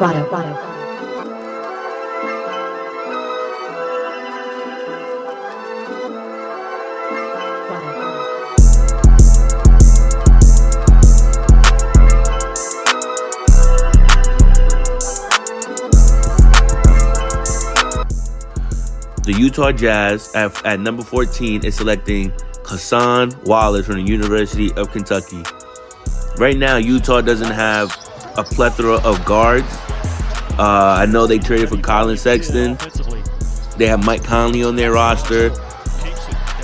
The Utah Jazz at number 14 is selecting Hassan Wallace from the University of Kentucky. Right now, Utah doesn't have a plethora of guards. I know they traded for Colin Sexton. They have Mike Conley on their roster.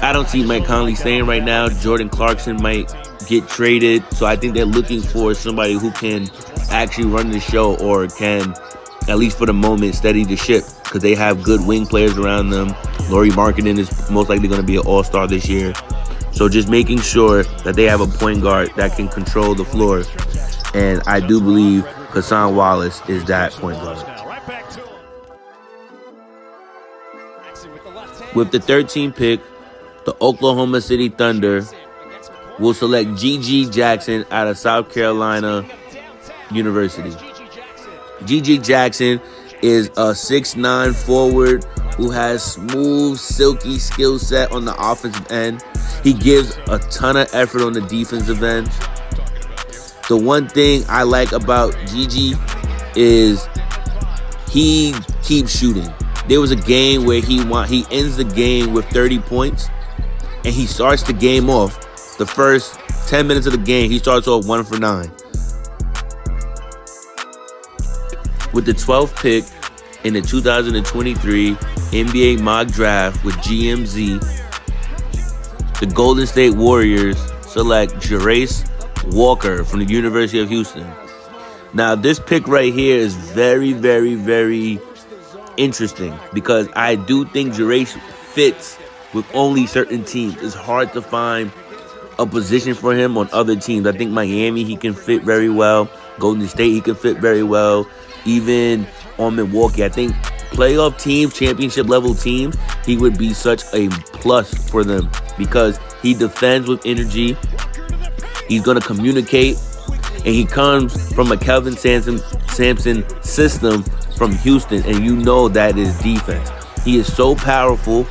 I don't see Mike Conley staying right now. Jordan Clarkson might get traded. So I think they're looking for somebody who can actually run the show or can, at least for the moment, steady the ship, because they have good wing players around them. Lauri Markkanen is most likely going to be an all-star this year. So just making sure that they have a point guard that can control the floor. And I do believe Hassan Wallace is that point guard. With the 13th pick, the Oklahoma City Thunder will select G.G. Jackson out of South Carolina University. G.G. Jackson is a 6'9" forward who has smooth, silky skill set on the offensive end. He gives a ton of effort on the defensive end. The one thing I like about Gigi is he keeps shooting. There was a game where he ends the game with 30 points, and he starts the game off. The first 10 minutes of the game, he starts off 1 for 9. With the 12th pick in the 2023 NBA mock draft with GMZ, the Golden State Warriors select Jarace Walker from the University of Houston. Now, this pick right here is very, very, very interesting because I do think Jarace fits with only certain teams. It's hard to find a position for him on other teams. I think Miami, he can fit very well. Golden State, he can fit very well. Even on Milwaukee, I think playoff teams, championship level teams, he would be such a plus for them because he defends with energy. He's going to communicate, and he comes from a Kelvin Sampson system from Houston, and you know that is defense. He is so powerful.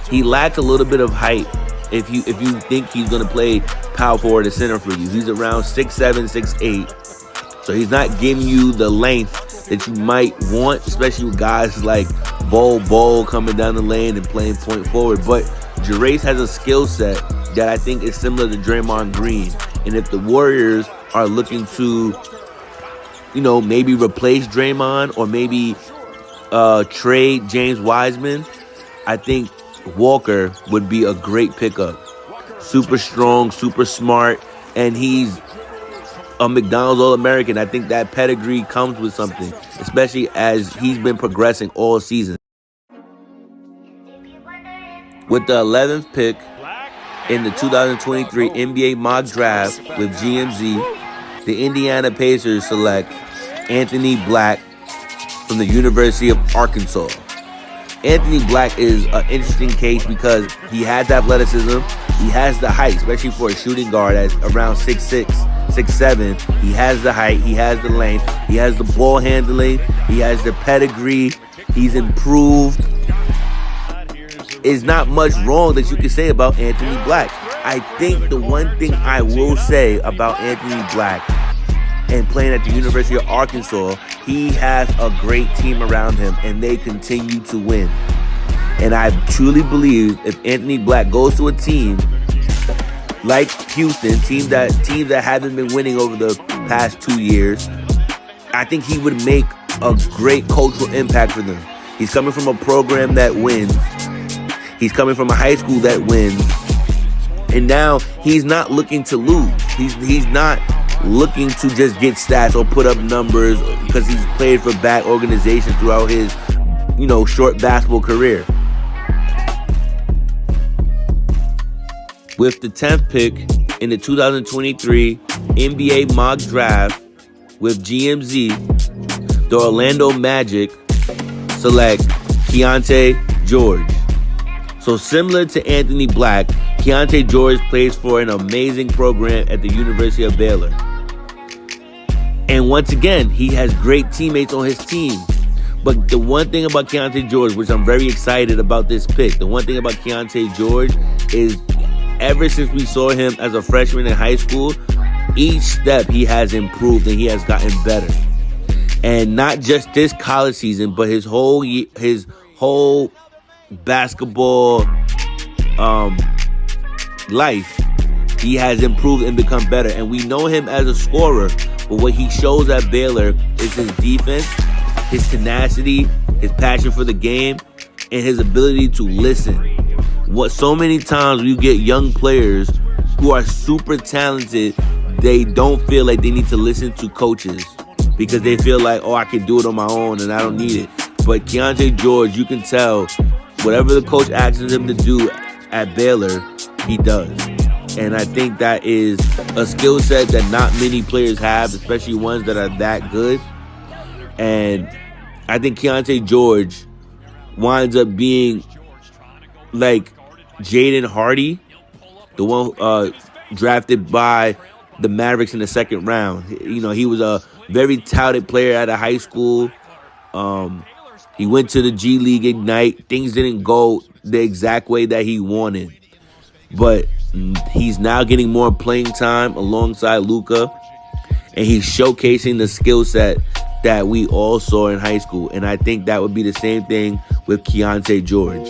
He lacks a little bit of height if you think he's going to play power forward or center for you. He's around 6'7", 6'8", so he's not giving you the length that you might want, especially with guys like Bol coming down the lane and playing point forward. But Jarace has a skill set that I think is similar to Draymond Green. And if the Warriors are looking to, maybe replace Draymond or maybe trade James Wiseman, I think Walker would be a great pickup. Super strong, super smart, and he's a McDonald's All-American. I think that pedigree comes with something, especially as he's been progressing all season. With the 11th pick in the 2023 NBA mock draft with GMZ, the Indiana Pacers select Anthony Black from the University of Arkansas. Anthony Black is an interesting case because he has athleticism, he has the height, especially for a shooting guard at around 6'6", 6'7". He has the height, he has the length, he has the ball handling, he has the pedigree, he's improved. There's not much wrong that you can say about Anthony Black. I think the one thing I will say about Anthony Black and playing at the University of Arkansas, he has a great team around him and they continue to win. And I truly believe if Anthony Black goes to a team like Houston, teams that haven't been winning over the past 2 years, I think he would make a great cultural impact for them. He's coming from a program that wins. He's coming from a high school that wins. And now he's not looking to lose. He's not looking to just get stats or put up numbers because he's played for bad organizations throughout his, short basketball career. With the 10th pick in the 2023 NBA mock draft with GMZ, the Orlando Magic select Keontae George. So similar to Anthony Black, Keontae George plays for an amazing program at the University of Baylor. And once again, he has great teammates on his team. But the one thing about Keontae George, which I'm very excited about this pick, the one thing about Keontae George is ever since we saw him as a freshman in high school, each step he has improved and he has gotten better. And not just this college season, but his whole basketball life, he has improved and become better. And we know him as a scorer, but what he shows at Baylor is his defense, his tenacity, his passion for the game, and his ability to listen. What so many times you get young players who are super talented, they don't feel like they need to listen to coaches because they feel like, oh, I can do it on my own and I don't need it. But Keontae George, you can tell whatever the coach asks him to do at Baylor, he does. And I think that is a skill set that not many players have, especially ones that are that good. And I think Keontae George winds up being like Jaden Hardy, the one drafted by the Mavericks in the second round. You know, he was a very touted player out of high school. He went to the G League Ignite. Things didn't go the exact way that he wanted. But he's now getting more playing time alongside Luka. And he's showcasing the skill set that we all saw in high school. And I think that would be the same thing with Keontae George.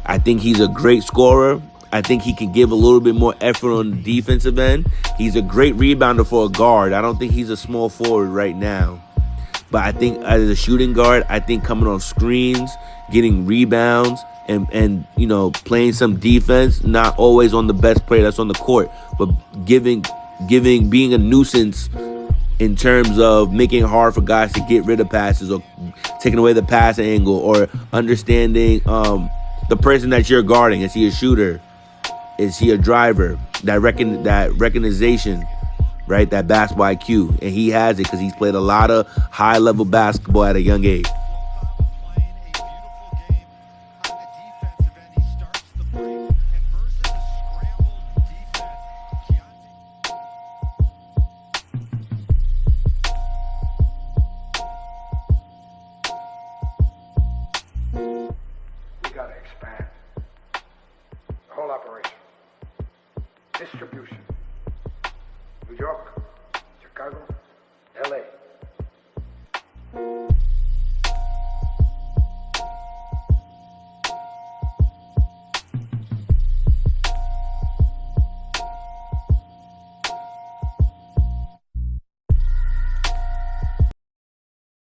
I think he's a great scorer. I think he can give a little bit more effort on the defensive end. He's a great rebounder for a guard. I don't think he's a small forward right now. But I think as a shooting guard, I think coming on screens, getting rebounds, and you know, playing some defense, not always on the best player that's on the court, but being a nuisance in terms of making it hard for guys to get rid of passes or taking away the pass angle or understanding the person that you're guarding. Is he a shooter? Is he a driver? That recognition, right? That basketball IQ. And he has it because he's played a lot of high-level basketball at a young age.